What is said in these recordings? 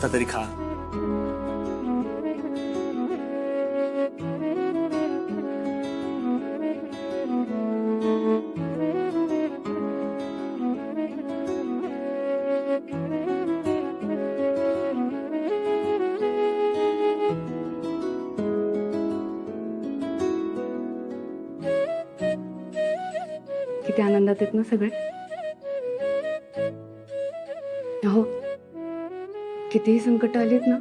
आता तरी खा. किती आनंदात आहेत ना सगळे. हो, कितीही संकट आलीत ना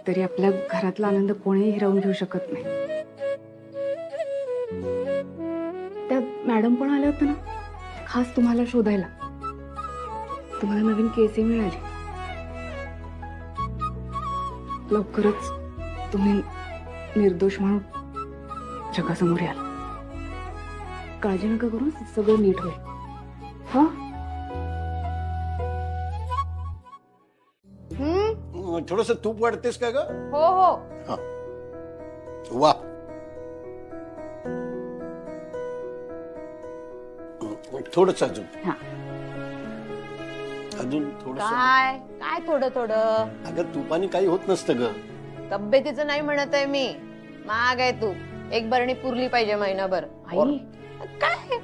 तरी आपल्या घरातला आनंद कोणीही हिरावून घेऊ शकत नाही. त्या मॅडम पण आल्या होत्या ना खास तुम्हाला शोधायला. तुम्हाला नवीन केसही मिळाली. लवकरच तुम्ही निर्दोष म्हणून जगासमोर याल. काळजी नका करू, सगळं नीट होईल. हा, थोडस तूप वाढतेस का ग? हो हो. वा, थोडस अजून. हा. अजून थोडस. काय काय थोडं थोडं? अगं तुपाने काही होत नसतं ग. तब्येतीचं नाही म्हणत आहे मी. महाग आहे तू. एक बरणी पुरली पाहिजे महिनाभर. आई काय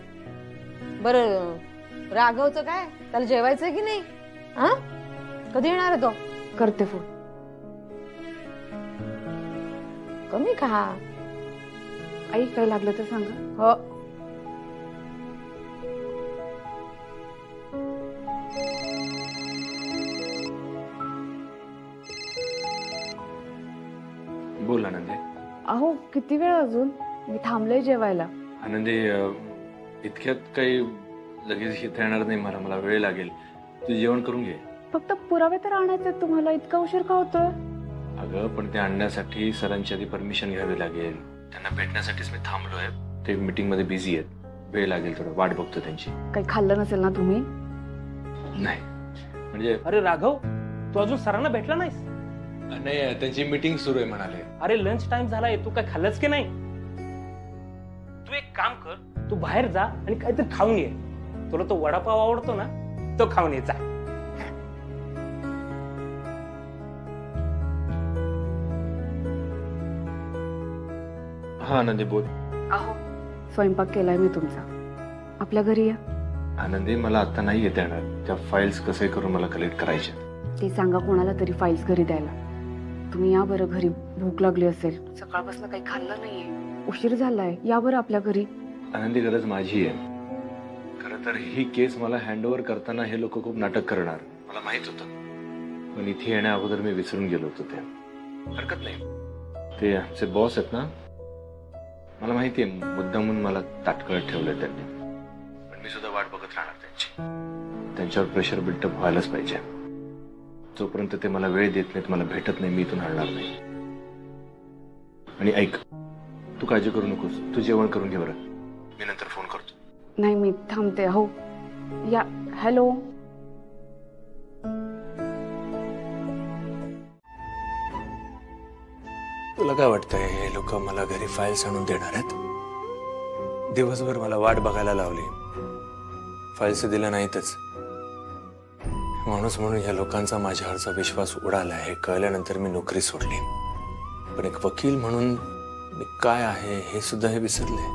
बर, राघवचं काय? त्याला जेवायचंय की नाही? हा, कधी येणार आहे तो? करते फोन. कमी खा. आई काही लागलं तर सांगा. हो. बोल आनंदी. अहो किती वेळ अजून? मी थांबलोय जेवायला. आनंदी, इतक्यात काही लगेच इथे येणार नाही. मला वेळ लागेल. तू जेवण करून घे. फक्त पुरावे तर आणायचे तुम्हाला. इतका उशीर का होतोय? अगं पण ते आणण्यासाठी सरांची आधी परमिशन घ्यावी लागेल. त्यांना भेटण्यासाठीच मी थांबलोय. ते मीटिंग मध्ये बिझी आहेत. वेळ लागेल, थोडं वाट बघतो त्यांची. काही खाल्लं नसेल ना तुम्ही? नाही म्हणजे अरे राघव, तू अजून सरांना भेटला नाहीस? नाही, त्यांची मीटिंग सुरू आहे म्हणाले. अरे लंच टाइम झालाय, तू काय खाल्लंच की नाही? तू एक काम कर, तू बाहेर जा आणि काहीतरी खाऊन ये. तुला तो वडापाव आवडतो ना, तो खाऊन ये. जा. हा आनंदी बोल. अहो स्वयंपाक केलाय मी तुमचा. आपल्या घरी या. आनंदी, मला आता नाही येता येणार. त्या फाईल्स कसे करून मला कलेक्ट करायच्या. ते सांगा कोणाला तरी फाईल्स घरी द्यायला. तुम्ही या बरं घरी. भूक लागली असेल. सकाळपासून काही खाल्लं नाहीये. उशीर झालाय. या बरं आपल्या घरी. आनंदी, गरज माझी आहे. खरं तर ही केस मला हँडओव्हर करताना हे लोक खूप नाटक करणार मला माहित होतं. पण इथे येण्या अगोदर मी विसरून गेलो होतो. ते हरकत नाही. ते आमचे बॉस आहेत ना, मला माहिती आहे मुद्दामून मला ताटकळत ठेवलंय त्यांनी. पण मी सुद्धा वाट बघत राहणार त्यांची. त्यांच्यावर प्रेशर बिल्टअप व्हायलाच पाहिजे. जोपर्यंत ते मला वेळ देत नाहीत, मला भेटत नाही, मी इथून हलणार नाही. आणि ऐक, तू काळजी करू नकोस. तू जेवण करून घे बरं. मी नंतर फोन करतो. नाही मी थांबते. हो या. हॅलो. तुला काय वाटतंय हे लोक मला घरी फाईल्स आणून देणार आहेत? दिवसभर मला वाट बघायला लावली. फाईल्स दिल्या नाहीतच. माणूस म्हणून या लोकांचा माझ्यावरचा विश्वास उडाला हे कळल्यानंतर मी नोकरी सोडली. पण एक वकील म्हणून मी काय आहे हे सुद्धा हे विसरले.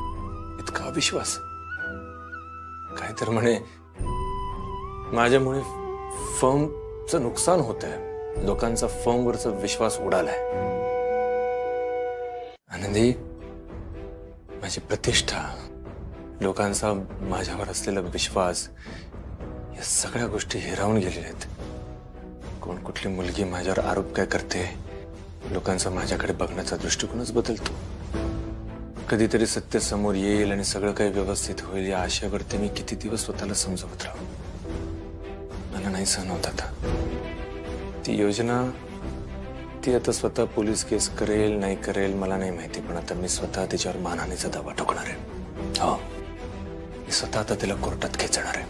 इतका अविश्वास. काय तर म्हणे माझ्यामुळे फर्मचं नुकसान होत आहे. लोकांचा फर्मवरचा विश्वास उडालाय. आनंदी, माझी प्रतिष्ठा, लोकांचा माझ्यावर असलेला विश्वास, या सगळ्या गोष्टी हिरावून गेलेल्या आहेत. कोण कुठली मुलगी माझ्यावर आरोप काय करते, लोकांचा माझ्याकडे बघण्याचा दृष्टिकोनच बदलतो. कधीतरी सत्य समोर येईल आणि सगळं काही व्यवस्थित होईल या आशेवरती मी किती दिवस स्वतःला समजवत राहू. मला नाही सहन होत आता. ती योजना ती आता स्वतः पोलीस केस करेल नाही करेल मला नाही माहिती. पण आता मी स्वतः तिच्यावर मानहानीचा दावा ठोकणार आहे. हो, मी स्वतः आता तिला कोर्टात खेचणार आहे.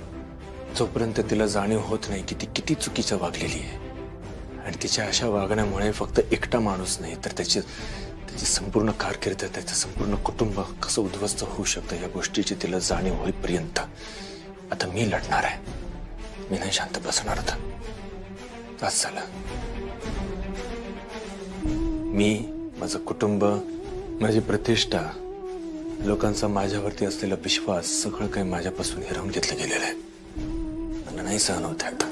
जोपर्यंत तिला जाणीव होत नाही की ती किती चुकीचं वागलेली आहे आणि तिच्या अशा वागण्यामुळे फक्त एकटा माणूस नाही तर त्याची संपूर्ण कारकीर्द, त्याचं संपूर्ण कुटुंब कसं उद्ध्वस्त होऊ शकतं या गोष्टीची तिला जाणीव होईपर्यंत आता मी लढणार आहे. मी नाही शांत बसणार आता. त्रास झाला. मी, माझं कुटुंब, माझी प्रतिष्ठा, लोकांचा माझ्यावरती असलेला विश्वास सगळं काही माझ्यापासून हिरावून घेतलं गेलेलं आहे. मला नाही सहन होत आहे आता.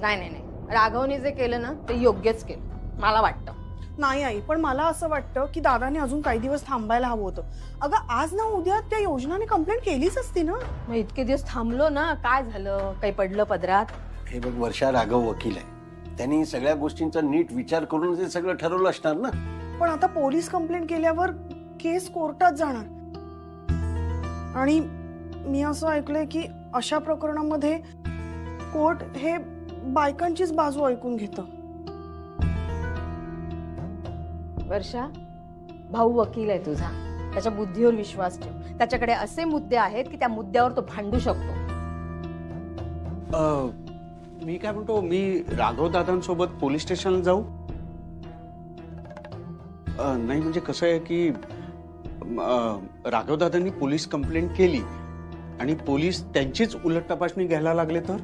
नाही नाही नाही, राघवने जे केलं ना ते योग्यच केलं मला वाटतं. नाही आई, पण मला असं वाटतं की दादाने अजून काही दिवस थांबायला हवं होतं. अगं आज ना उद्या त्या योजनाने कंप्लेंट केलीच असती ना. मग इतके दिवस थांबलो ना, काय झालं? काही पडलं पदरात? हे बघ, वर्षा राघव वकील आहे. त्यांनी सगळ्या गोष्टींचा नीट विचार करून ते सगळं ठरवलं असणार ना. पण आता पोलीस कंप्लेंट केल्यावर केस कोर्टात जाणार. आणि मी असं ऐकलंय की अशा प्रकरणामध्ये कोर्ट हे बायकांचीच बाजू ऐकून घेतं. वर्षा, भाऊ वकील आहे तुझा, त्याच्या बुद्धीवर विश्वास ठेव. त्याच्याकडे असे मुद्दे आहेत की त्या मुद्द्यावर तो भांडू शकतो. मी काय म्हणतो, मी राघव दादांसोबत पोलीस स्टेशनला जाऊ? नाही म्हणजे कसं आहे की राघव दादांनी पोलीस कंप्लेंट केली आणि पोलीस त्यांचीच उलट तपासणी घ्यायला लागले तर?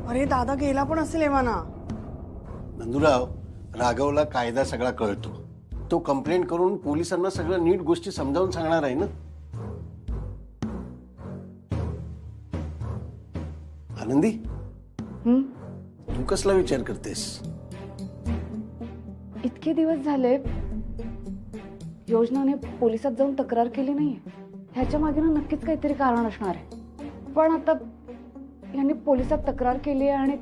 अरे दादा गेला पण असेल एव्हाना. नंदुराव, राघवला कायदा सगळा कळतो. तो कंप्लेंट करून पोलिसांना सगळं नीट गोष्टी समजावून सांगणार आहे ना. आनंदी, तू कसला विचार करतेस? इतके दिवस झाले योजनाने पोलिसात जाऊन तक्रार केली नाहीये. ह्याच्या मागे ना नक्कीच काहीतरी कारण असणार आहे. पण आता यांनी पोलिसात तक्रार केली आहे आणि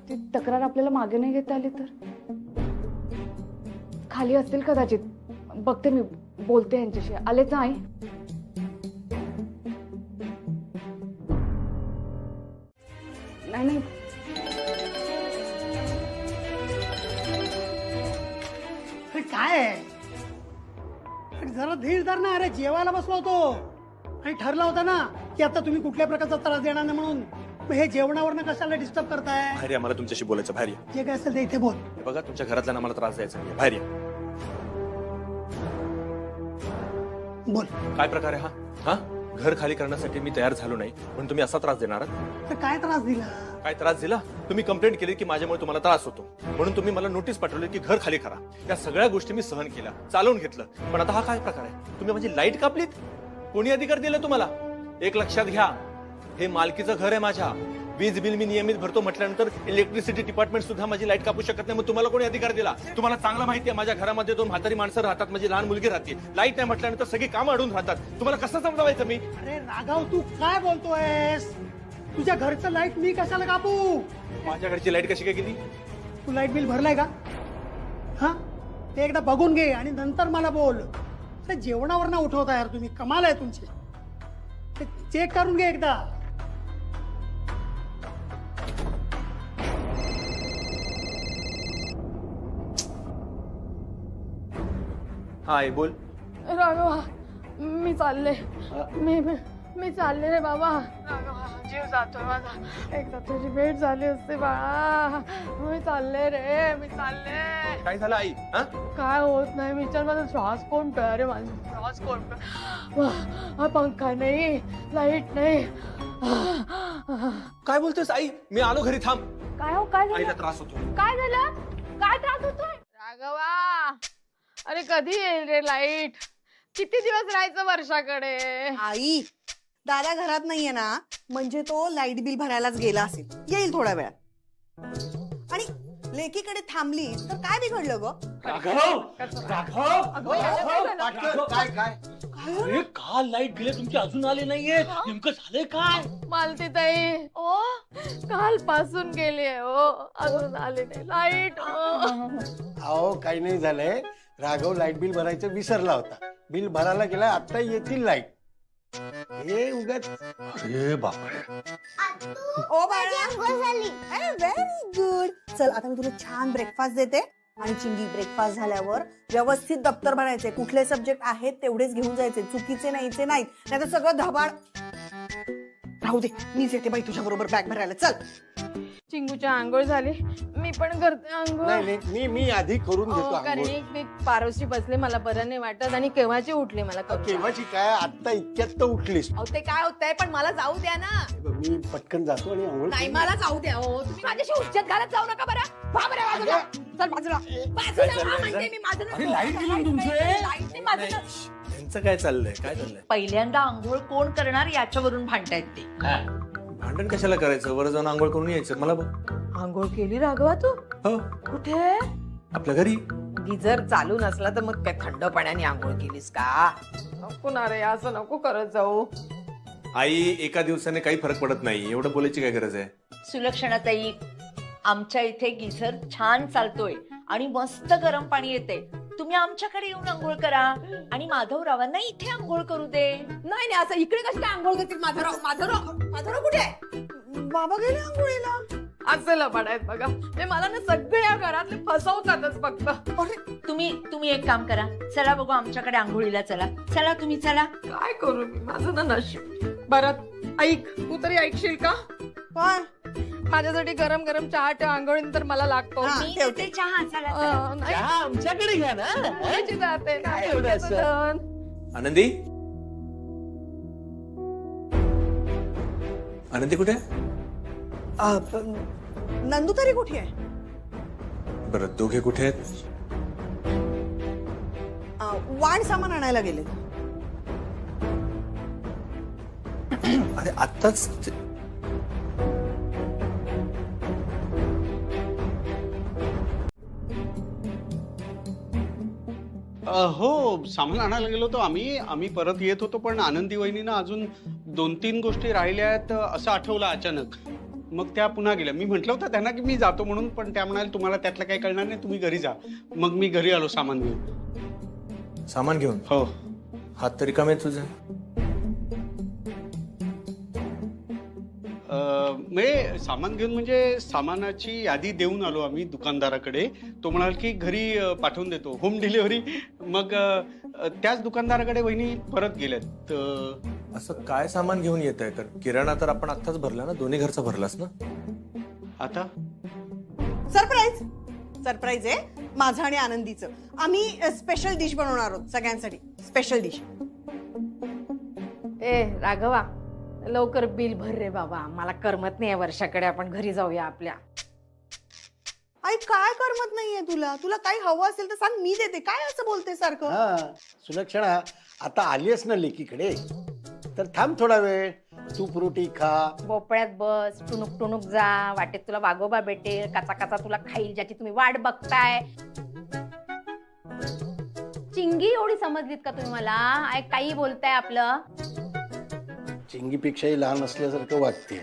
ती तक्रार आपल्याला मागे नाही घेता आली तर खाली असतील कदाचित. बघते, मी बोलते यांच्याशी. आलेच आई? नाही नाही, काय आहे? जरा धीर धर ना. अरे जेवायला बसलो होतो आणि ठरला होता ना की आता तुम्ही कुठल्या प्रकारचा त्रास देणार नाही म्हणून. मग हे जेवणावरनं कशाला डिस्टर्ब करताय? बाहेर या, मला तुमच्याशी बोलायचं. बाहेर या. जे काय असेल ते इथे बोल. हे बघा, तुमच्या घरातल्या मला त्रास द्यायचा नाही. बाहेर या. बोल. काय प्रकार आहे हा? घर खाली करण्यासाठी मी तयार झालो नाही म्हणून तुम्ही असा त्रास देणार आहात? तर काय त्रास दिला? काय त्रास दिला? तुम्ही कंप्लेंट केली की माझ्यामुळे तुम्हाला त्रास होतो म्हणून तुम्ही मला नोटीस पाठवली की घर खाली करा. या सगळ्या गोष्टी मी सहन केल्या, चालवून घेतलं. पण आता हा काय प्रकार आहे? तुम्ही माझी लाईट कापलीत? कोणी अधिकार दिला तुम्हाला? एक लक्षात घ्या, हे मालकीचं घर आहे माझ्या. वीज बिल मी नियमित भरतो म्हटल्यानंतर इलेक्ट्रिसिटी डिपार्टमेंट सुद्धा माझी लाईट कापू शकत नाही. मग तुम्हाला कोणी अधिकार दिला? तुम्हाला चांगला माहिती आहे माझ्या घरामध्ये 2 म्हातारी माणसं राहतात, माझी लहान मुलगी राहते. लाईट नाही म्हटल्यानंतर सगळी कामं अडून राहतात. तुम्हाला कसं समजावायचं मी? अरे राघव, तू काय बोलतोयस? तुझ्या घरचं लाईट मी कशाला कापू? माझ्या घरची लाईट कशी काय गेली? तू लाईट बिल भरलाय का? हा, ते एकदा बघून घे आणि नंतर मला बोल. अरे जेवणावर ना उठवता यार तुम्ही, कमाल आहे तुमची. ते चेक करून घे एकदा. हा, बोल. राघवा, मी चालले. मी चालले रे बाबा. राघवा, जीव जातोय माझा. एकदा तुझी भेट झाली असते बाळा. मी चालले रे, मी चालले. काय झालं आई? काय होत नाही. विचार, माझा श्वास कोणतोय? अरे माझा श्वास कोणतोय? पंखा नाही, लाईट नाही. काय बोलतोस आई? मी आलो घरी, थांब. काय हो? काय आईला झालं? त्रास होतो. काय झालं? काय त्रास होतोय? राघवा, अरे कधी येईल रे लाईट? किती दिवस राहायचं वर्षाकडे? आई, दादा घरात नाहीये ना, म्हणजे तो लाईट बिल भरायलाच गेला असेल. येईल थोड्या वेळात. आणि लेकीकडे थांबली तर काय बिघडलं ग? काय काय? अरे काल लाईट गेले तुमची, अजून आले नाहीये. नेमकं झालंय काय? मालती ताई, ओ काल पासून गेली ओ, अजून आले नाही लाईट. अहो, काही नाही झालंय. राघव लाईट बिल भरायचं विसरला होता. बिल भरायला गेला, आता येतील लाईट. हे उगाच. अरे बापरे. ओ बाळा, अरे व्हेरी गुड. चल आता मी तुला छान ब्रेकफास्ट देते. आणि चिंगी, ब्रेकफास्ट झाल्यावर व्यवस्थित दप्तर भरायचे. कुठले सब्जेक्ट आहेत तेवढेच घेऊन जायचे, चुकीचे नाहीचे नाहीत. नाही तर सगळं धबाड. राहू दे, मीच येते बाई तुझ्या बरोबर बॅग भरायला. चल. चिंगूच्या आंघोळ झाली, मी पण करते आंघोळ. नाही मी आधी करून घेतो कारण आंघोळ. मी पारोशी बसले, मला बरं नाही वाटत आणि केव्हाची उठली मला केव्हाची काय आता इतक्यात तर उठलीस. ते काय होतंय, पण मला जाऊ द्या ना. मी पटकन जातो आणि आंघोळ नाही करून मला जाऊ द्या. हो तुम्ही माझ्याशी उच्चत घालत जाऊ नका बरं. व्हा बरं बाजूला. चल बाजूला. बाजूला व्हा म्हणजे मी माझं अरे, लाईट गेली ना तुमची. लाईट नाही माझं. यांचं काय चाललंय पहिल्यांदा आंघोळ कोण करणार याच्यावरून भांडतायत ते. भांडण कशाला करायचं, वर जाऊन आंघोळ करून यायचं. मला बघ. आंघोळ केली राघवा तू? हो, कुठे? आपल्या घरी. गिझर चालू नसला तर मग काय थंड पाण्याने आंघोळ केलीस का? नको ना रे, असं नको करत जाऊ. आई, एका दिवसाने काही फरक पडत नाही, एवढं बोलायची काय गरज आहे. सुलक्षणाताई, आमच्या इथे गिझर छान चालतोय आणि मस्त गरम पाणी येते. तुम्ही आमच्याकडे येऊन आंघोळ करा आणि माधवरावांना इथे आंघोळ करू दे. नाही नाही, असं इकडे कशी काय आंघोळ करतील? माधवराव कुठे आहे? बाबा गेले आंघोळीला. असं लबाड आहेत बघा. ते मला ना सगळ्या घरातले फसवतातच फक्त. तुम्ही एक काम करा, चला बघू आमच्याकडे आंघोळीला चला. चला तुम्ही चला. काय करू मी, माझं ना नशीब. बरं ऐक, तू तरी ऐकशील का? काय? माझ्यासाठी गरम गरम चहा ठेव, आंघोळीनंतर मला लागतो. हा, मी ठेवते. देते चहा. चला चला. नाही, आमच्याकडे घ्या ना. कोणाची जाते? काय एवढं असं? आनंदी, आनंदी कुठे आहे? नंदू तरी कुठे आहे? बरं, दोघे कुठे आहेत? वाण सामान आणायला गेले. अरे आत्ताच हो, सामान आणायला गेलो होतो आम्ही परत येत होतो, पण आनंदी वहिनीनं अजून 2-3 गोष्टी राहिल्या आहेत असं आठवलं अचानक. मग त्या पुन्हा गेल्या. मी म्हटलं होतं त्यांना की मी जातो म्हणून, पण त्या म्हणाले तुम्हाला त्यातलं काही कळणार नाही, तुम्ही घरी जा. मग मी घरी आलो सामान घेऊन. सामान घेऊन? हो. हात तरी कमी आहे तुझे. म्हणजे सामान घेऊन म्हणजे सामानाची यादी देऊन आलो आम्ही दुकानदाराकडे. तो म्हणाल की घरी पाठवून देतो, होम डिलिव्हरी. मग त्याच दुकानदाराकडे वहिनी परत गेल्यात. असं काय सामान घेऊन येत आहे? तर किराणा तर आपण आत्ताच भरला ना, दोन्ही घरचा भरलास ना. आता सरप्राईज आहे माझं आणि आनंदीचं. आम्ही स्पेशल डिश बनवणार आहोत सगळ्यांसाठी. Special dish. ए राघवा, लवकर बिल भर रे बाबा. मला करमत नाही वर्षाकडे. आपण घरी जाऊया आपल्या. आई काय करमत नाहीये तुला? तुला काही हवं असेल तर सांग, मी देते. काय असं बोलते सारखं? हा, सुलक्षणा आता आलीस ना लेकीकडे, तर थांब थोडा वेळ. तूप रोटी खा. भोपळ्यात बस, टुनुक टुनुक जा. वाटेत तुला वाघोबा भेटेल, काचा काचा तुला खाईल, ज्याची तुम्ही वाट बघताय. चिंगी एवढी समजलीत का तुम्ही मला? काही बोलताय आपलं? चिंगीपेक्षाही लहान असल्यासारखं वाटते.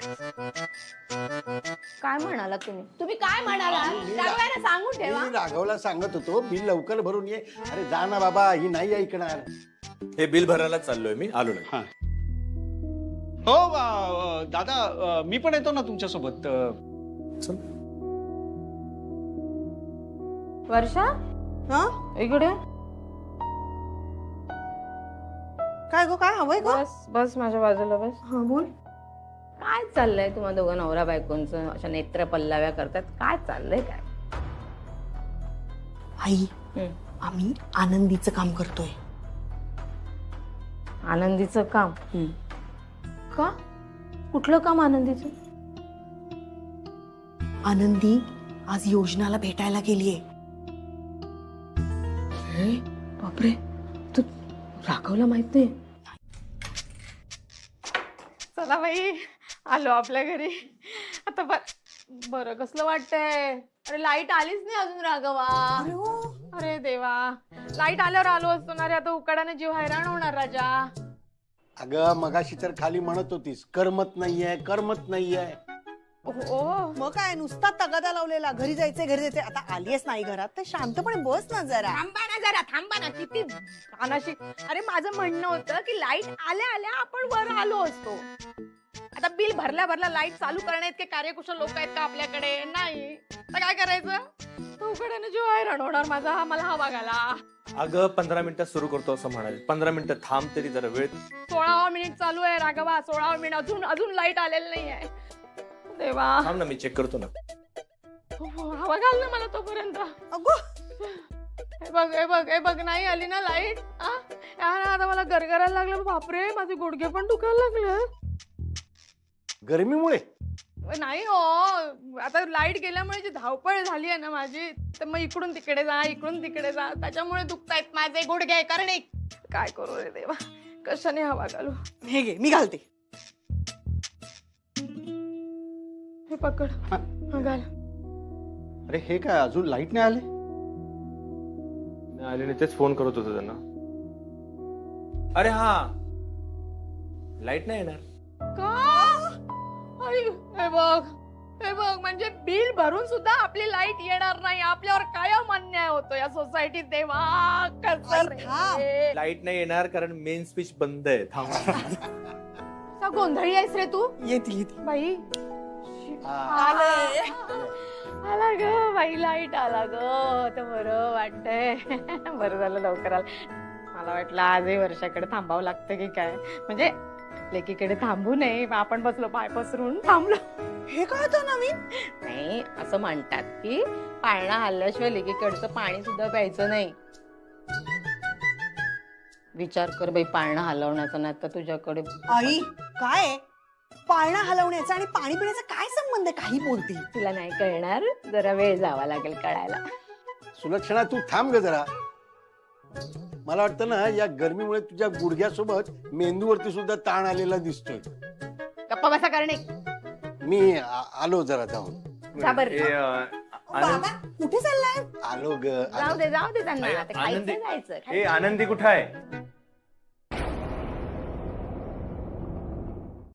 काय म्हणाला तुम्ही काय म्हणाला? सगळ्यांना सांगून ठेवा. मी राघवला सांगत होतो बिल लवकर भरून ये. अरे जा ना बाबा, ही नाही ऐकणार. हे बिल भरायला चाललोय मी, आलो नाही. हा. हो दादा, मी पण येतो ना तुमच्यासोबत. चल. वर्षा, हा इकडे काय गो, काय हवंय का? बस बस माझ्या बाजूला बस. हा बोल. काय चाललंय तुम्हा दोघं नवरा बायकोंचं? अशा नेत्र पल्लाव्या करतात. काय चाललंय काय? आई, आम्ही आनंदीचं काम करतोय. आनंदीचं काम? का? कुठलं काम आनंदीचं? आनंदी आज योजनाला भेटायला गेलीये. बापरे, तू राघवला माहित नाही? चला बाई, आलो आपल्या घरी. आता बरं कसलं वाटतंय? अरे लाईट आलीच नाही अजून राघवा. अरे देवा, लाईट आल्यावर आलो असतो ना रे. आता उकाड्याने जीव हैराण होणार राजा. अगं मगाशी तर खाली म्हणत होतीस करमत नाहीये. हो, मग काय नुसता तगादा लावलेला. घरी जायचंय. आता आलीयच नाही घरात तर शांतपणे बस ना जरा. थांबा ना किती कानाशी. अरे माझं म्हणणं होतं की लाईट आल्या आल्या आपण वर आलो असतो. आता बिल भरल्या लाईट चालू करण्यात काही कार्यकुशल लोक आहेत का आपल्याकडे? नाही. तर काय करायचं? तो उघड्याने जीव हैराण होणार माझा. मला हवा घाला. अगं 15 मिनिटात सुरू करतो असं म्हणाले. 15 मिनिटं थांब तरी जरा वेळ. 16वा मिनिट चालू आहे राघवा. 16वा मिनिट. अजून लाईट आलेलं नाही आहे. देवा थांब ना, मी चेक करतो ना. हवा घाल ना मला तोपर्यंत. अगो हे बघ नाही आली ना लाईट. आता मला गरगरायला लागलं. बापरे माझे गुडघे पण दुखायला लागले. गरमीमुळे नाही हो, आता लाईट गेल्यामुळे जी धावपळ झाली आहे ना माझी, तर मग इकडून तिकडे जा इकडून तिकडे जा, त्याच्यामुळे दुखतायत माझे गुडघे. करणे काय करू रे देवा, कशाने हवा घालू. हे घे मी घालते. हे पकड. हा. घाल. अरे हे काय अजून लाईट नाही आले? नाही आले नाही, तेच फोन करत होतो त्यांना. अरे हा, लाईट नाही येणार. का? हे बघ म्हणजे बिल भरून सुद्धा आपली लाईट येणार नाही. आपल्यावर कायम अन्याय होतो या सोसायटीत. देवा कसं रे. लाईट नाही येणार कारण मेन स्विच बंद आहे. थांब. सा गोंधळी आहेस रे तू. येतील बाई आले. आला ग बाई, लाईट आला ग. तर बरं वाटतंय. बरं झालं लवकर आलं. मला वाटलं आजही वर्षाकडे थांबावं लागतं की काय. म्हणजे लेकीकडे थांबू नये, आपण बसलो पाय पसरून थांबलो. हे काय होतं नवीन? नाही असं म्हणतात की पाळणा हल्ल्याशिवाय लेकीकडचं पाणी सुद्धा प्यायचं नाही. विचार कर बाई, पाळणा हलवण्याचा नाही तर तुझ्याकडे. आई काय पाळणा हलवण्याचा आणि पाणी पिण्याचा काय संबंध आहे? काही बोलते. तुला नाही कळणार, जरा वेळ जावा लागेल कळायला. सुलक्षणा तू थांब ग जरा. मला वाटतं ना या गरमीमुळे तुझ्या गुडघ्यासोबत मेंदूवरती सुद्धा ताण आलेला दिसतोय. गप्पा बसा करणे. मी आलो जरा जाऊन. जा बरं. ए, आनंद, बाबा कुठे चाललाय? आलो ग जाऊ दे त्यांना. अरे, आता आनंदी. खायचं जायचं. ए आनंदी कुठं आहे?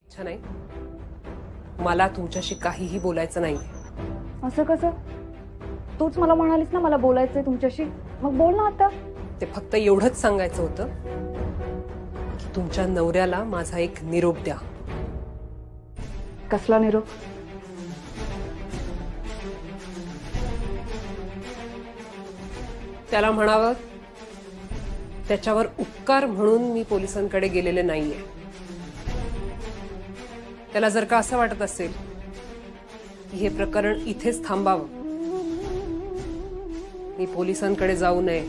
अच्छा नाही, मला तुमच्याशी काहीही बोलायचं नाही. असं कसं? तूच मला म्हणालीस ना मला बोलायचंय तुमच्याशी, मग बोल ना आता. ते फक्त एवढंच सांगायचं होतं की तुमच्या नवऱ्याला माझा एक निरोप द्या. कसला निरोप? त्याला म्हणावं त्याच्यावर उपकार म्हणून मी पोलिसांकडे गेलेले नाहीये. त्याला जर का असं वाटत असेल की हे प्रकरण इथेच थांबावं, मी पोलिसांकडे जाऊ नये,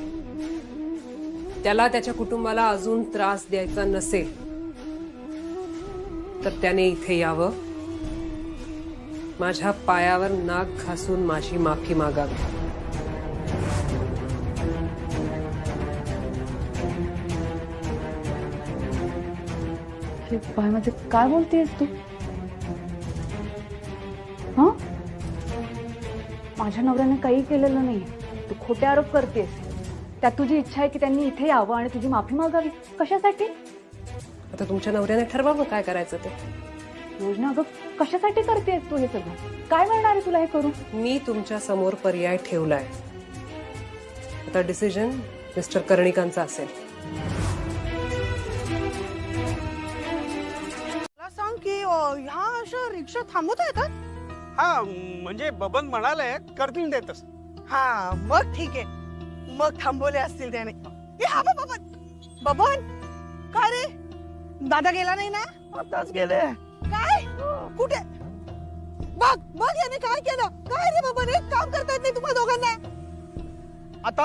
त्याला त्याच्या कुटुंबाला अजून त्रास द्यायचा नसेल तर त्याने इथे यावं, माझ्या पायावर नाक घासून माझी माफी मागावी. माझे काय बोलतेस तू? हा, माझ्या नवऱ्याने काही केलेलं नाही. तू खोटे आरोप करतेस. त्यात तुझी इच्छा आहे की त्यांनी इथे यावं आणि तुझी माफी मागावी. कशासाठी? आता तुमच्या नवऱ्याने ठरवावं काय करायचं ते. योजना अगं कशासाठी करतेस तू हे सगळं? काय मिळणार आहे तुला हे करून? मी तुमच्या समोर पर्याय ठेवलाय. आता डिसिजन मिस्टर कर्णिकांचा असेल. मला सांग की ह्या अशा रिक्षा थांबवत आहे का? हा म्हणजे बबन म्हणाले करतील ते तसं. हा मग ठीक आहे. मग थांबवले असतील त्याने. ए हा बबन. बबन काय रे? दादा गेला नाही ना? आताच गेले. काय? कुठे? बघ बघ याने काय केलं. काय रे बबन, एक काम करता येत नाही तुम्हा दोघांना? आता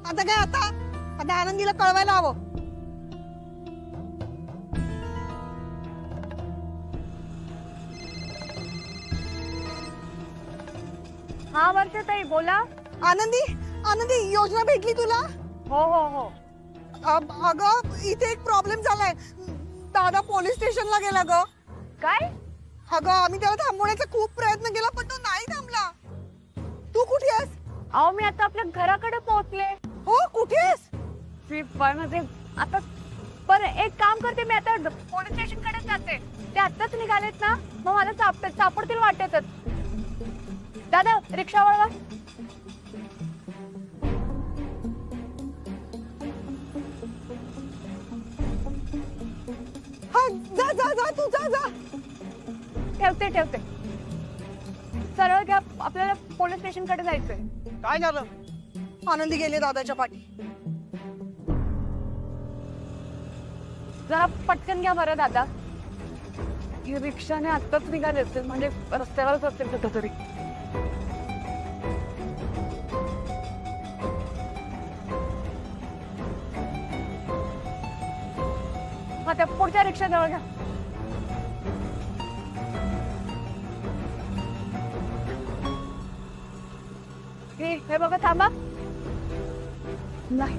आता काय आता? आता आनंदीला कळवायला हवं. हा वर्षाताई बोला. आनंदी योजना भेटली तुला? हो. अगं इथे एक प्रॉब्लेम झालाय. दादा पोलीस स्टेशनला गेला ग. काय? अगं आम्ही त्याला थांबवण्याचा खूप प्रयत्न केला पण तो नाही थांबला. तू कुठे आहेस? अहो मी आता आपल्या घराकडे पोहोचले. हो कुठे आहेस? मध्ये आता बरं एक काम करते, मी आता पोलीस स्टेशन कडे जाते. ते आत्ताच निघालेत ना, मग मला सापडतील वाटेतच. दादा रिक्षा वळवा. हा जा तू जा. ठेवते. सरळ घ्या, आपल्याला पोलीस स्टेशन कडे जायचंय. काय झालं? आनंदी गेले दादाच्या पाठी. जरा पटकन घ्या बरं दादा. ही रिक्षाने आत्ताच निघाले असतील, म्हणजे रस्त्यावरच असतील कुठंतरी. हा, त्या पुढच्या रिक्षा जवळ घ्या. हे बघा, थांबा. नाही,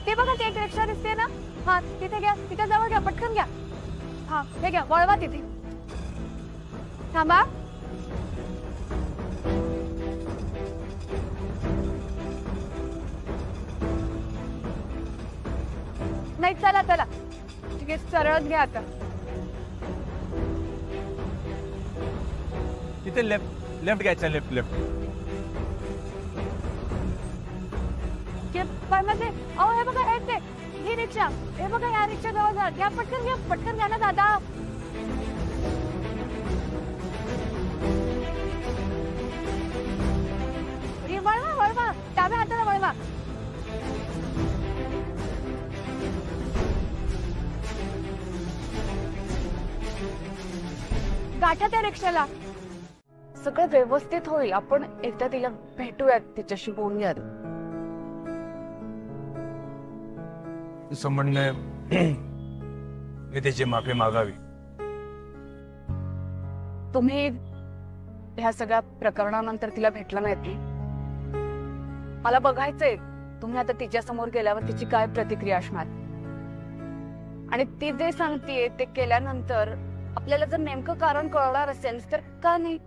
ते बघा, ते एक रिक्षा दिसते ना. हा, तिथे घ्या, तिथे जवळ घ्या, पटकन घ्या. हा, हे घ्या, वळवा तिथे. थांबा. नाही, चला चला, ठीक आहे, सरळच घ्या आता. तिथे लेफ्ट लेफ्ट घ्यायचं, लेफ्ट लेफ्ट. अहो, हे बघा, हे ही रिक्षा, हे बघा, या रिक्षा जवळ जा. घ्या, पटकन घ्या ना दादा. वळवा, डाव्या हाताला वळवा. गाठा त्या रिक्षाला. सगळं व्यवस्थित होईल. आपण एकदा तिला भेटूयात, तिच्याशी बोलूयात. म्हणणे मी त्याची माफी मागावी. तुम्ही ह्या सगळ्या प्रकरणानंतर तिला भेटला नाहीत ना? मला बघायचंय तुम्ही आता तिच्या समोर गेल्यावर तिची काय प्रतिक्रिया असणार. आणि ती जे सांगतेय ते केल्यानंतर आपल्याला जर नेमकं कारण कळणार असेल तर का नाही.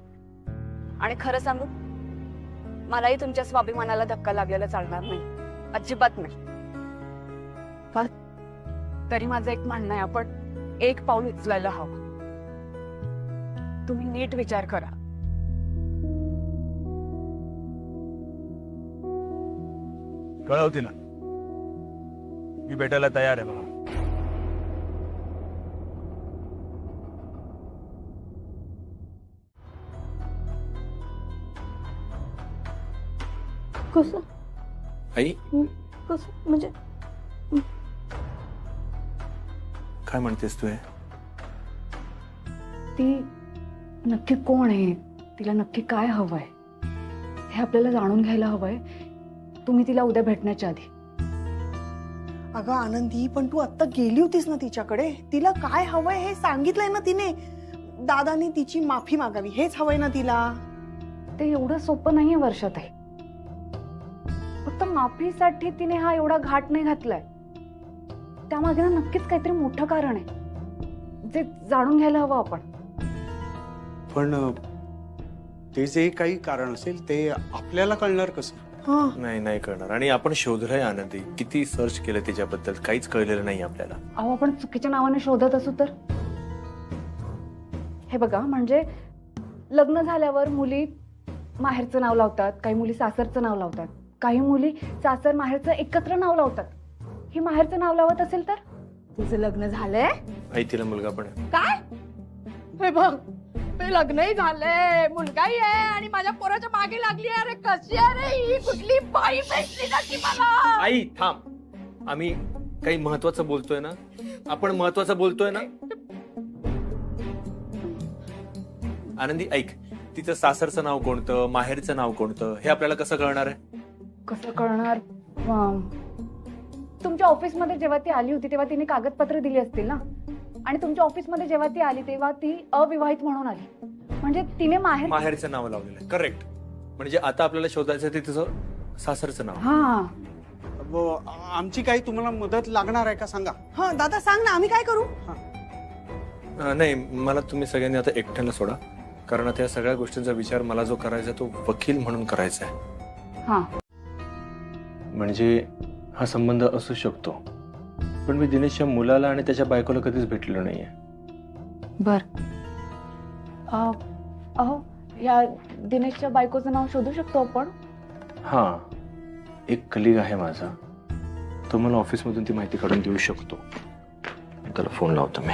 आणि खरं सांगू, मलाही तुमच्या स्वाभिमानाला धक्का लागलेला चालणार नाही, अजिबात नाही. तरी माझं एक म्हणणं आहे, आपण एक पाऊल उचलायला हवं. तुम्ही नीट विचार करा. कळवते ना, मी भेटायला तयार आहे. मला कसं आई, कसं म्हणजे काय म्हणतेस तू? ती नक्की कोण आहे, तिला नक्की काय हवंय हे आपल्याला जाणून घ्यायला हवंय. तुम्ही तिला उद्या भेटण्याच्या आधी. अगं आनंदी, पण तू आता गेली होतीस ना तिच्याकडे, तिला काय हवंय हे सांगितलंय ना तिने. दादानी तिची माफी मागावी हेच हवंय ना तिला. ते एवढं सोपं नाहीये वर्षात आहे. फक्त माफीसाठी तिने हा एवढा घाट नाही घातलाय. त्यामागे ना नक्कीच काहीतरी मोठं कारण आहे जे जाणून घ्यायला हवं आपण. पण ते जे काही कारण असेल ते आपल्याला कळणार कसं? नाही कळणार. आणि आपण शोधलंय आनंदी, किती सर्च केलं त्याच्याबद्दल, काहीच कळलेलं नाही आपल्याला. अहो, आपण चुकीच्या नावाने शोधत असू तर. हे बघा, म्हणजे लग्न झाल्यावर मुली माहेरचं नाव लावतात, काही मुली सासरचं नाव लावतात, काही मुली सासर माहेरचं एकत्र नाव लावतात. ही माहेरचं नाव लावत असेल तर तुझं लग्न झालंय? आई, तिला मुलगा पण आहे. काय? हे बघ, ते लग्नही झालंय, मुलगाही आहे आणि माझ्या पोराच्या मागे लागली. अरे कशी आहे रे ही? कुठली बाई भेटली ना की मला? आई थांब, आम्ही काही महत्वाचं बोलतोय ना, आपण महत्वाचं बोलतोय ना. आनंदी ऐक, तिचं सासरचं नाव कोणतं, माहेरचं नाव कोणतं हे आपल्याला कसं कळणार आहे? कसं कळणार? तुमच्या ऑफिसमध्ये जेव्हा ती आली होती तेव्हा तिने कागदपत्र दिली असतील ना. आणि तुमच्या ऑफिसमध्ये जेव्हा ती आली तेव्हा ती अविवाहित म्हणून आली, म्हणजे तिने माहेरचं नाव लावलेलं आहे. करेक्ट. म्हणजे आता आपल्याला शोधायचं ते तिचं सासरचं नाव. हा, आमची काही तुम्हाला मदत लागणार आहे का सांगा? हा दादा सांग ना, आम्ही काय करू? नाही, मला तुम्ही सगळ्यांनी आता एकट्याला सोडा, कारण आता या सगळ्या गोष्टींचा विचार मला जो करायचा तो वकील म्हणून करायचा आहे. हा, म्हणजे हा संबंध असू शकतो, पण मी दिनेशच्या मुलाला आणि त्याच्या बायकोला कधीच भेटलेलो नाहीये. बर. अहो, या दिनेशच्या बायकोचं नाव शोधू शकतो आपण? हा, एक कलिग आहे माझा, तो मला ऑफिसमधून ती माहिती काढून देऊ शकतो. त्याला फोन लावतो मी.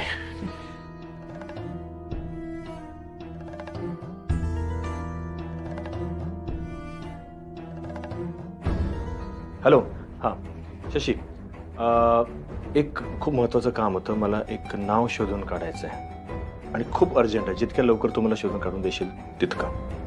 हॅलो. हा शशी, एक खूप महत्वाचं काम होतं. मला एक नाव शोधून काढायचं आहे आणि खूप अर्जंट आहे. जितक्या लवकर तू मला शोधून काढून देशील तितकं.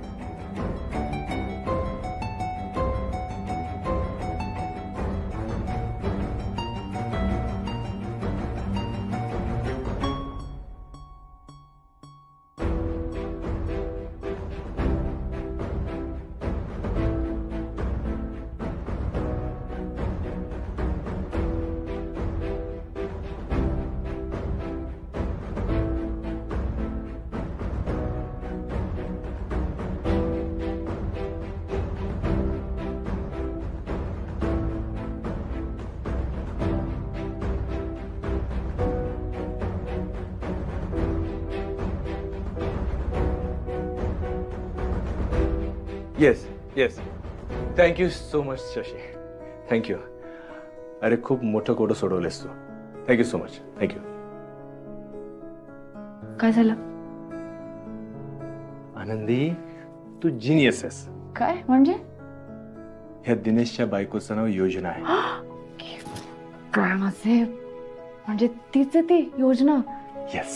Yes yes, thank you so much Shashi, thank you. अरे खूप मोठं कोडं सोडवलेस तू. Thank you so much. थँक्यू. काय झालं? आनंदी, तू जिनियस आहेस. काय म्हणजे? ह्या दिनेशच्या बायकोचं नाव योजना आहे. काय माझे, म्हणजे तीच आहे ती योजना? येस.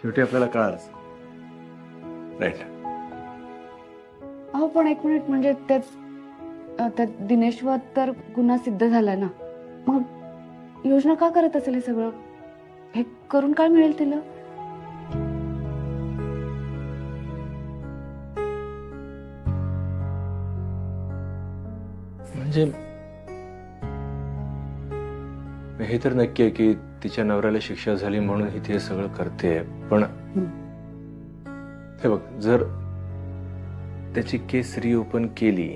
शेवटी आपल्याला कळालंच. राईट. अहो पण एक मिनिट, म्हणजे त्या दिनेशवर तर गुन्हा सिद्ध झालाय ना, मग योजना का करत असेल हे सगळं? हे करून काय मिळेल तिला? म्हणजे हे तर नक्की आहे की तिच्या नवऱ्याला शिक्षा झाली म्हणून ही ते सगळं करते. पण हे बघ, जर त्याची केस रिओपन केली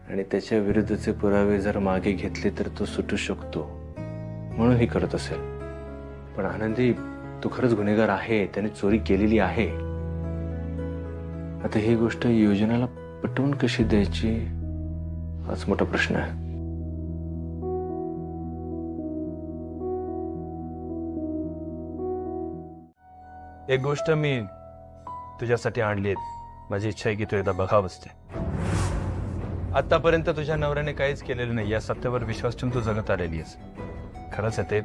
आणि त्याच्या विरुद्धचे पुरावे जर मागे घेतले तर तो सुटू शकतो म्हणून ही करत असेल. पण आनंदी, तो खरंच गुन्हेगार आहे, त्याने चोरी केलेली आहे. आता ही गोष्ट योजनाला पटवून कशी द्यायची हाच मोठा प्रश्न आहे. एक गोष्ट मी तुझ्यासाठी आणली आहे. माझी इच्छा आहे की तू एकदा बघावंस ते. आतापर्यंत तुझ्या नवऱ्याने काहीच केलेलं नाही या सत्यावर विश्वास ठेवून तू जगत आलेली आहेस. खरंच आहे ते.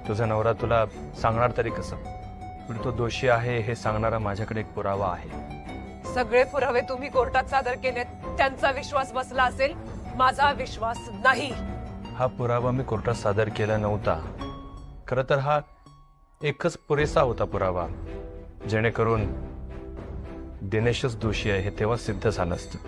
तुझा नवरा तुला सांगणार तरी कसं? पण तो दोषी आहे हे सांगणारा माझ्याकडे एक पुरावा आहे. सगळे पुरावे तुम्ही कोर्टात सादर केलेत, त्यांचा विश्वास बसला असेल, माझा विश्वास नाही. हा पुरावा मी कोर्टात सादर केला नव्हता. खरं तर हा एकच पुरेसा होता पुरावा, जेणेकरून दिनेशच दोषी आहे हे तेव्हा सिद्ध झालं असतं.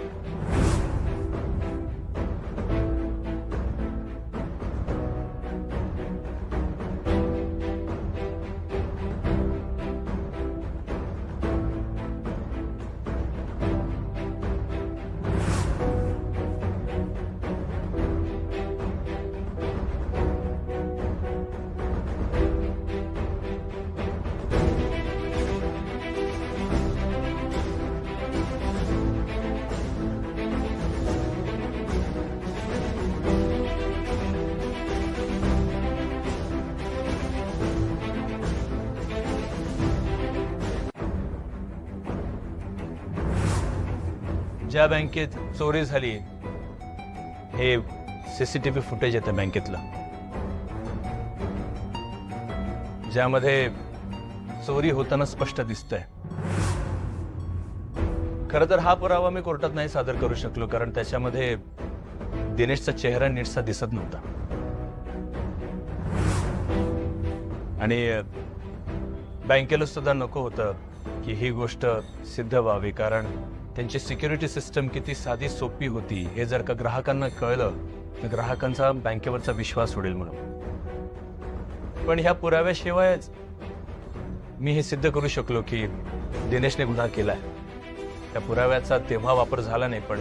ज्या बँकेत चोरी झाली हे सीसीटीव्ही फुटेज येतं बँकेतलं, ज्यामध्ये चोरी होताना स्पष्ट दिसतंय. खरं तर हा पुरावा मी कोर्टात नाही सादर करू शकलो कारण त्याच्यामध्ये दिनेशचा चेहरा नीटसा दिसत नव्हता. आणि बँकेला सुद्धा नको होतं की ही गोष्ट सिद्ध व्हावी, कारण त्यांची सिक्युरिटी सिस्टम किती साधी सोपी होती हे जर का ग्राहकांना कळलं तर ग्राहकांचा बँकेवरचा विश्वास उडेल म्हणून. पण ह्या पुराव्याशिवायच मी हे सिद्ध करू शकलो की दिनेशने गुन्हा केलाय. त्या पुराव्याचा तेव्हा वापर झाला नाही, पण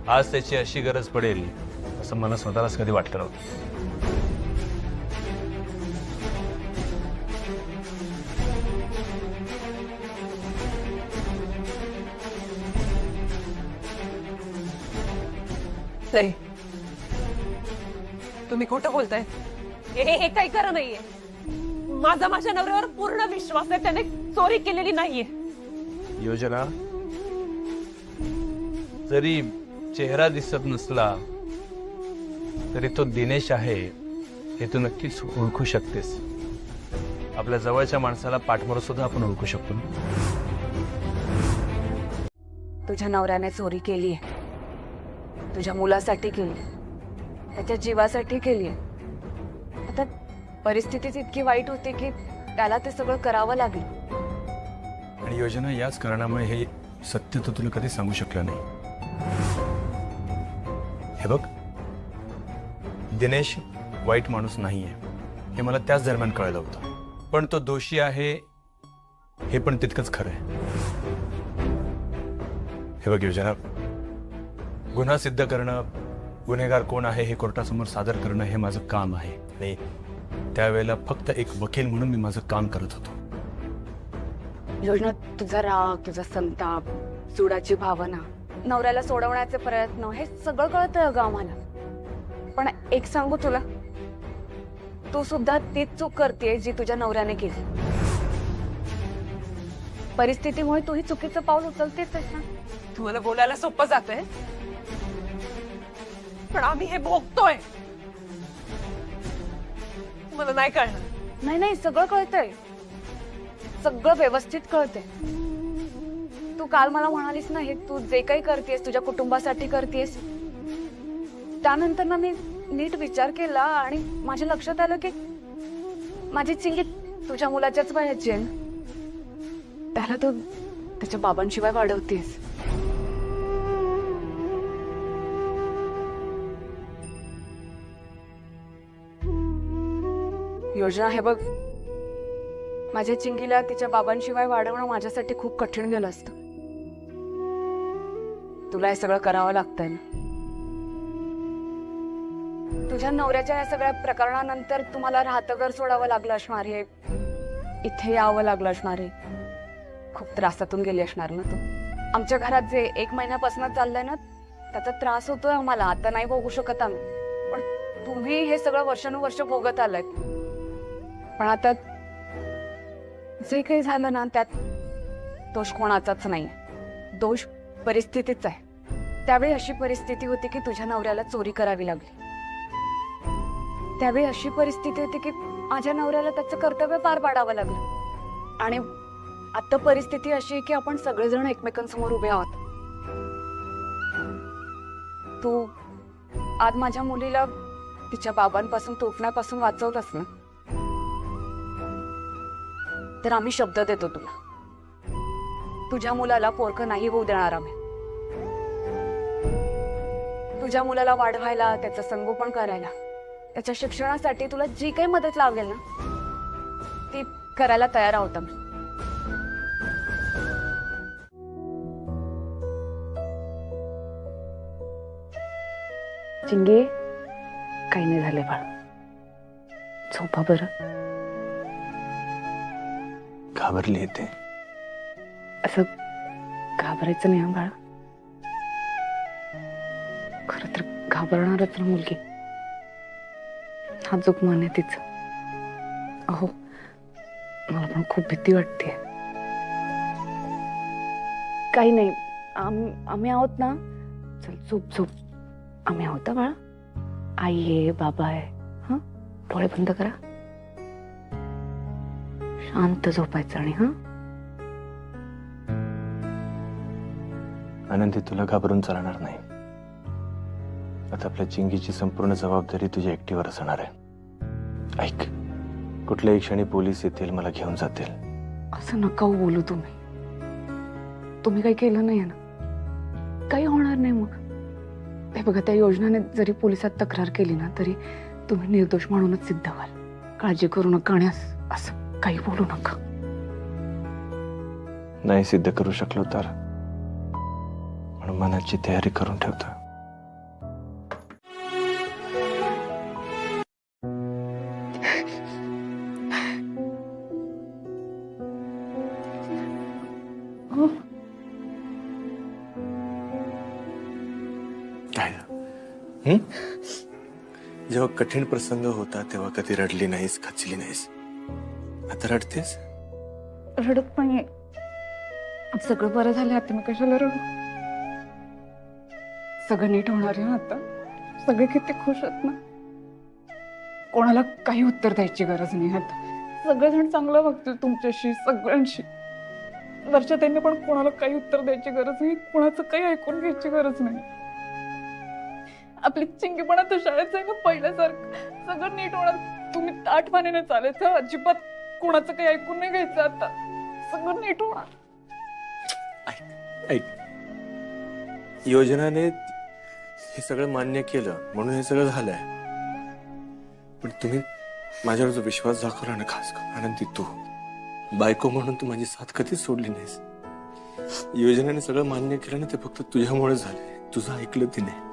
आज त्याची अशी गरज पडेल असं मला स्वतःलाच कधी वाटलं नव्हतं. नाही, तुम्ही खोटं बोलताय. हे काही खरं नाहीये. माझा माझ्या नवऱ्यावर पूर्ण विश्वास आहे, त्याने चोरी केलेली नाहीये. योजना, जरी चेहरा दिसत नसला तरी तो दिनेश आहे हे तू नक्कीच ओळखू शकतेस. आपल्या जवळच्या माणसाला पाठमोर सुद्धा आपण ओळखू शकतो ना. तुझ्या नवऱ्याने चोरी केली आहे, तुझ्या मुलासाठी केली, त्याच्या जीवासाठी केली. आता परिस्थितीच इतकी वाईट होती की त्याला ते सगळं करावं लागलं. आणि योजना याच कारणामुळे हे सत्य तर तुला कधी सांगू शकलं नाही. हे बघ, दिनेश वाईट माणूस नाहीये हे मला त्याच दरम्यान कळलं होतं, पण तो दोषी आहे हे पण तितकंच खरं आहे. हे बघ योजना, गुन्हा सिद्ध करणं, गुन्हेगार कोण आहे हे कोर्टासमोर सादर करणं हे माझं काम आहे. आणि त्यावेळेला फक्त एक वकील म्हणून मी माझं काम करत होतो. योजना, तुझा राग, तुझा संताप, सुडाची भावना, नवऱ्याला सोडवण्याचे प्रयत्न, हे सगळं कळतंय ग आम्हाला. पण एक सांगू तुला, तू सुद्धा तीच चूक करतेय जी तुझ्या नवऱ्याने केली. परिस्थितीमुळे तू ही चुकीचं पाऊल उचलतेस ना. तुम्हाला बोलायला सोपं जातंय, पण आम्ही हे भोगतोय. मला नाही कळणार. नाही नाही, सगळं कळतंय, सगळं व्यवस्थित कळतंय. तू काल मला म्हणालीस ना, हे तू जे काही करतेस तुझ्या कुटुंबासाठी करतेस. त्यानंतर ना मी नीट विचार केला आणि माझ्या लक्षात आलं की माझी चिंगी तुझ्या मुलाच्याच वयाची आहे. त्याला तू त्याच्या बाबांशिवाय वाढवतेस. योजना, हे बघ, माझ्या चिंगीला तिच्या बाबांशिवाय वाढवणं माझ्यासाठी खूप कठीण गेलं असतं. तुला हे सगळं करावं लागतंय ना. तुझ्या नवऱ्याच्या या सगळ्या प्रकरणानंतर तुम्हाला राहतं घर सोडावं लागलं असणार आहे, इथे यावं लागलं असणार आहे. खूप त्रासातून गेली असणार ना तू. आमच्या घरात जे 1 महिन्यापासून चाललंय ना, त्याचा त्रास होतोय आम्हाला. आता नाही भोगू शकत आम्ही, पण तुम्ही हे सगळं वर्षानुवर्ष भोगत आलाय. पण आता जे काही झालं ना, त्यात दोष कोणाचाच नाही, दोष परिस्थितीचा आहे. त्यावेळी अशी परिस्थिती होती की तुझ्या नवऱ्याला चोरी करावी लागली. त्यावेळी अशी परिस्थिती होती की माझ्या नवऱ्याला त्याचं कर्तव्य पार पाडावं लागलं. आणि आता परिस्थिती अशी आहे की आपण सगळेजण एकमेकांसमोर उभे आहोत. तू आज माझ्या मुलीला तिच्या बाबांपासून तुटण्यापासून वाचवलंस ना, तर आम्ही शब्द देतो तुला, तुझ्या मुलाला पोरकं नाही होऊ देणार आम्ही. तुझ्या मुलाला वाढवायला, त्याचं संगोपन करायला, त्याच्या शिक्षणासाठी तुला जी काही मदत लागेल ना, ती करायला तयार आहोत आम्ही. चिंगे, काही नाही झाले बाळ, झोपा बरं. घाबरली येते. असं घाबरायचं नाही बाळा. खरं तर घाबरणारच ना मुलगी. नाजूक मन आहे तिचं. अहो, मला पण खूप भीती वाटते. काही नाही, आम्ही आहोत ना. चल झोप झोप, आम्ही आहोत बाळा. आई आहे, बाबा आहे. हा, डोळे बंद करा, शांत झोपायचं. आणि हा आनंदी, तुला घाबरून चालणार नाही. आता आपल्या चिंगीची संपूर्ण जबाबदारी तुझ्या एकटीवर असणार आहे. ऐक, कुठल्याही क्षणी पोलीस येतील, मला घेऊन जातील. असं नका बोलू तुम्ही. तुम्ही काही केलं नाही ना, काही होणार नाही. मग हे बघा, त्या योजनाने जरी पोलिसात तक्रार केली ना, तरी तुम्ही निर्दोष म्हणूनच सिद्ध व्हाल. काळजी करू नका आणि असं काही बोलू नका. नाही सिद्ध करू शकलो तर म्हणून मनाची तयारी करून ठेवतो. जेव्हा कठीण प्रसंग होता तेव्हा कधी रडली नाहीस, खचली नाहीस. आता रडतेस? रडत नाहीये. सगळं बरं झालं आता, मी कशाला रडू. सगळं नीट होणार आहे आता, सगळे किती खुश आहेत ना. कोणाला काही उत्तर द्यायची गरज नाही आता. सगळेजण चांगलं वागतील तुमच्याशी, सगळ्यांशी. वर्षा त्यांनी पण कोणाला काही उत्तर द्यायची गरज नाही, कोणाचं काही ऐकून घ्यायची गरज नाही. आपली चिंगी पण आता शाळेत जाईल ना पहिल्यासारखं. सगळं नीट होणार. तुम्ही ताठमानेने चालायचं, अजिबात कोणाचं काही ऐकून नाही घ्यायचं. आता सगळं नीट होणार. ऐक, योजनाने हे सगळं मान्य केलं म्हणून हे सगळं झालंय. पण तुम्ही माझ्यावर जो विश्वास दाखवला ना, खास कर आनंदी, तू बायको म्हणून तू माझी साथ कधीच सोडली नाहीस. योजनेने सगळं मान्य केलं ना, ते फक्त तुझ्यामुळे झाले. तुझं ऐकलं तिने.